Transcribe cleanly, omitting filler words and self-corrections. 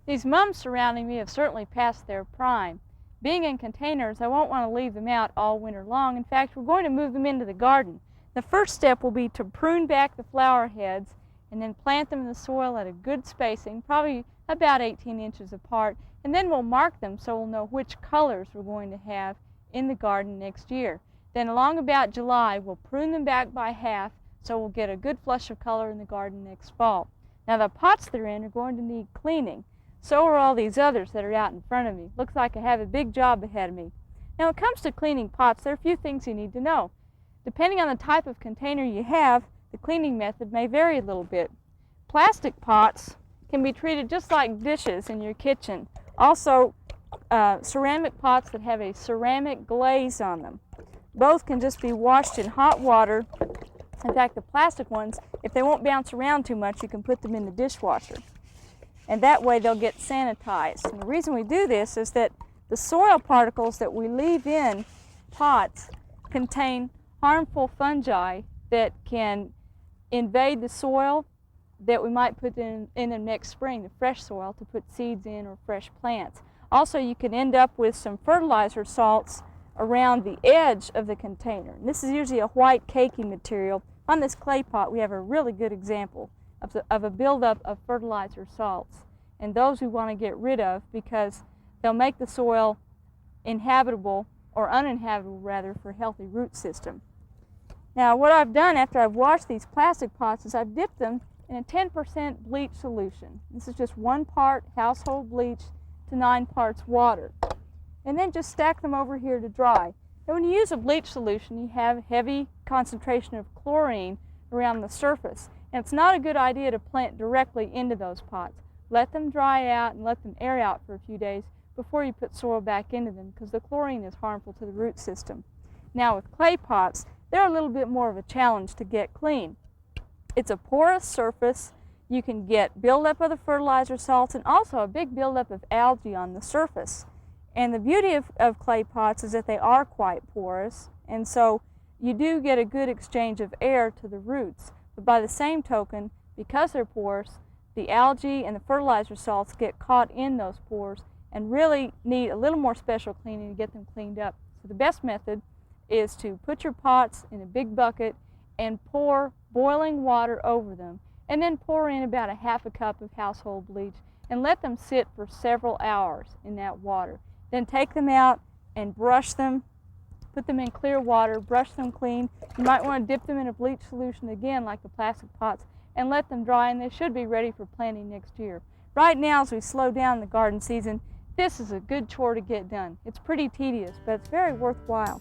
These mums surrounding me have certainly passed their prime. Being in containers, I won't want to leave them out all winter long. In fact, we're going to move them into the garden. The first step will be to prune back the flower heads and then plant them in the soil at a good spacing, probably about 18 inches apart, and then we'll mark them so we'll know which colors we're going to have in the garden next year. Then along about July, we'll prune them back by half so we'll get a good flush of color in the garden next fall. Now the pots they're in are going to need cleaning. So are all these others that are out in front of me. Looks like I have a big job ahead of me. Now when it comes to cleaning pots, there are a few things you need to know. Depending on the type of container you have, the cleaning method may vary a little bit. Plastic pots can be treated just like dishes in your kitchen. Also, ceramic pots that have a ceramic glaze on them. Both can just be washed in hot water. In fact, the plastic ones, if they won't bounce around too much, you can put them in the dishwasher. And that way they'll get sanitized. And the reason we do this is that the soil particles that we leave in pots contain harmful fungi that can invade the soil that we might put in the next spring, the fresh soil, to put seeds in or fresh plants. Also, you can end up with some fertilizer salts around the edge of the container. And this is usually a white cakey material. On this clay pot, we have a really good example of a buildup of fertilizer salts. And those we want to get rid of because they'll make the soil inhabitable, or uninhabitable rather, for a healthy root system. Now what I've done after I've washed these plastic pots is I've dipped them in a 10% bleach solution. This is just 1 part household bleach to 9 parts water. And then just stack them over here to dry. Now when you use a bleach solution, you have heavy concentration of chlorine around the surface. And it's not a good idea to plant directly into those pots. Let them dry out and let them air out for a few days before you put soil back into them, because the chlorine is harmful to the root system. Now with clay pots, they're a little bit more of a challenge to get clean. It's a porous surface. You can get buildup of the fertilizer salts and also a big buildup of algae on the surface. And the beauty of clay pots is that they are quite porous, and so you do get a good exchange of air to the roots. But by the same token, because they're porous, the algae and the fertilizer salts get caught in those pores and really need a little more special cleaning to get them cleaned up. So the best method is to put your pots in a big bucket and pour boiling water over them, and then pour in about a half a cup of household bleach and let them sit for several hours in that water. Then take them out and brush them, put them in clear water, brush them clean. You might want to dip them in a bleach solution again like the plastic pots and let them dry, and they should be ready for planting next year. Right now, as we slow down the garden season, this is a good chore to get done. It's pretty tedious, but it's very worthwhile.